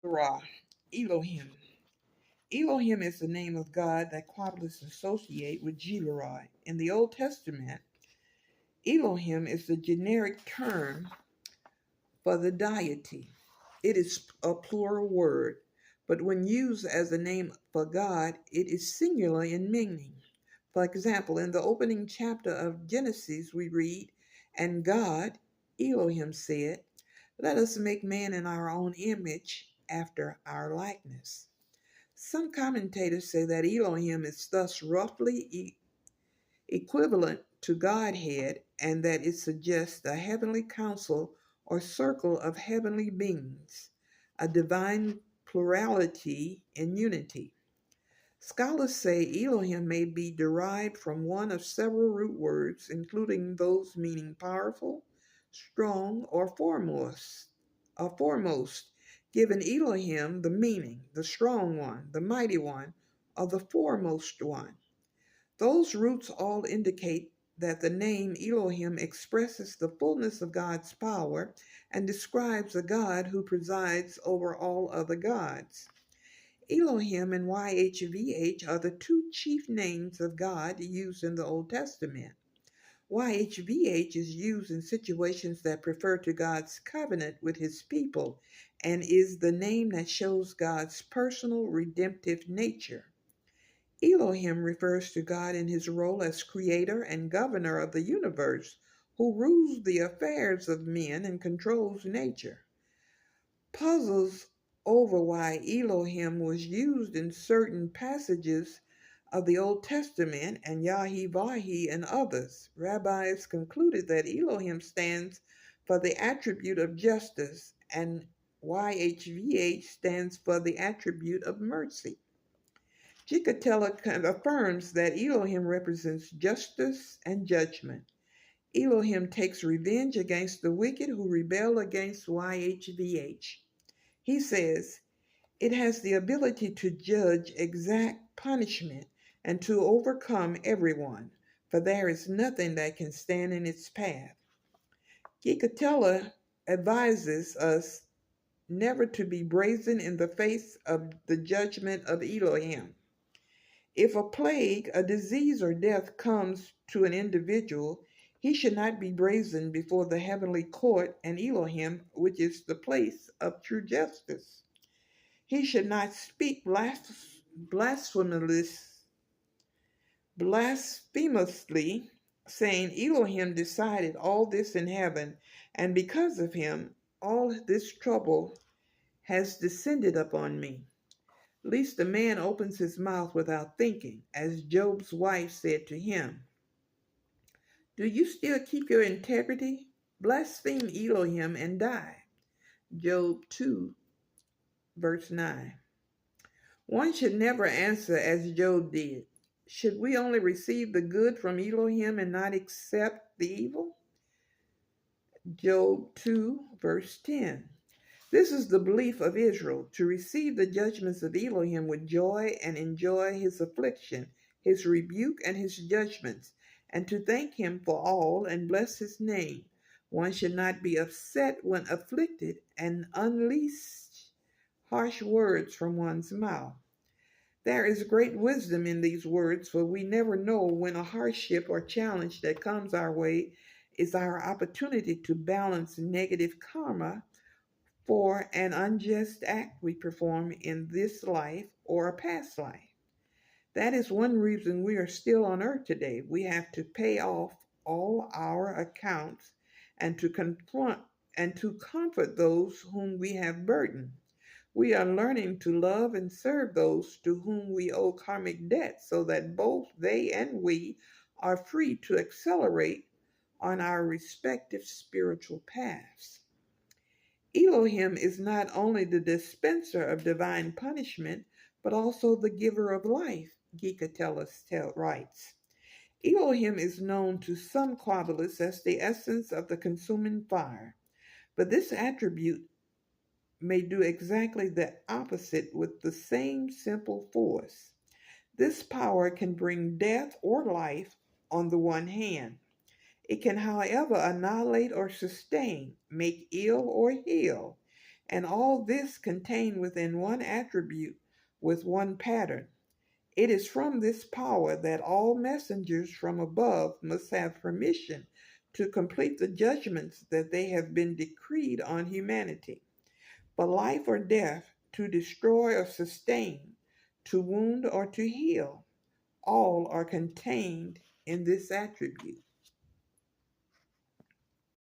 Gevurah-Elohim. Elohim is the name of God that Kabbalists associate with Gevurah. In the Old Testament, Elohim is the generic term for the deity. It is a plural word, but when used as a name for God, it is singular in meaning. For example, in the opening chapter of Genesis, we read, "And God, Elohim, said, let us make man in our own image, after our likeness." Some commentators say that Elohim is thus roughly equivalent to Godhead, and that it suggests a heavenly council or circle of heavenly beings, a divine plurality in unity. Scholars say Elohim may be derived from one of several root words, including those meaning powerful, strong, or foremost, giving Elohim the meaning, the strong one, the mighty one, or the foremost one. Those roots all indicate that the name Elohim expresses the fullness of God's power and describes a God who presides over all other gods. Elohim and YHVH are the two chief names of God used in the Old Testament. YHVH is used in situations that refer to God's covenant with his people and is the name that shows God's personal redemptive nature. Elohim refers to God in his role as creator and governor of the universe, who rules the affairs of men and controls nature. Puzzles over why Elohim was used in certain passages of the Old Testament and Yahweh and others. Rabbis concluded that Elohim stands for the attribute of justice and YHVH stands for the attribute of mercy. Chikatilla affirms that Elohim represents justice and judgment. Elohim takes revenge against the wicked who rebel against YHVH. He says, it has the ability to judge exact punishment and to overcome everyone, for there is nothing that can stand in its path. Chikatilla advises us never to be brazen in the face of the judgment of Elohim. If a plague, a disease, or death comes to an individual, he should not be brazen before the heavenly court and Elohim, which is the place of true justice. He should not speak blasphemously, saying, Elohim decided all this in heaven, and because of him, all this trouble has descended upon me. Least a man opens his mouth without thinking, as Job's wife said to him. Do you still keep your integrity? Blaspheme Elohim and die. Job 2, verse 9. One should never answer as Job did. Should we only receive the good from Elohim and not accept the evil? Job 2, verse 10. This is the belief of Israel, to receive the judgments of Elohim with joy and enjoy his affliction, his rebuke, and his judgments, and to thank him for all and bless his name. One should not be upset when afflicted and unleash harsh words from one's mouth. There is great wisdom in these words, for we never know when a hardship or challenge that comes our way is our opportunity to balance negative karma for an unjust act we perform in this life or a past life. That is one reason we are still on earth today. We have to pay off all our accounts and to confront and to comfort those whom we have burdened. We are learning to love and serve those to whom we owe karmic debt so that both they and we are free to accelerate on our respective spiritual paths. Elohim is not only the dispenser of divine punishment, but also the giver of life, Gikatelis writes. Elohim is known to some Kabbalists as the essence of the consuming fire, but this attribute may do exactly the opposite with the same simple force. This power can bring death or life on the one hand. It can, however, annihilate or sustain, make ill or heal. and all this contained within one attribute with one pattern. It is from this power that all messengers from above must have permission to complete the judgments that they have been decreed on humanity. For life or death, to destroy or sustain, to wound or to heal, all are contained in this attribute.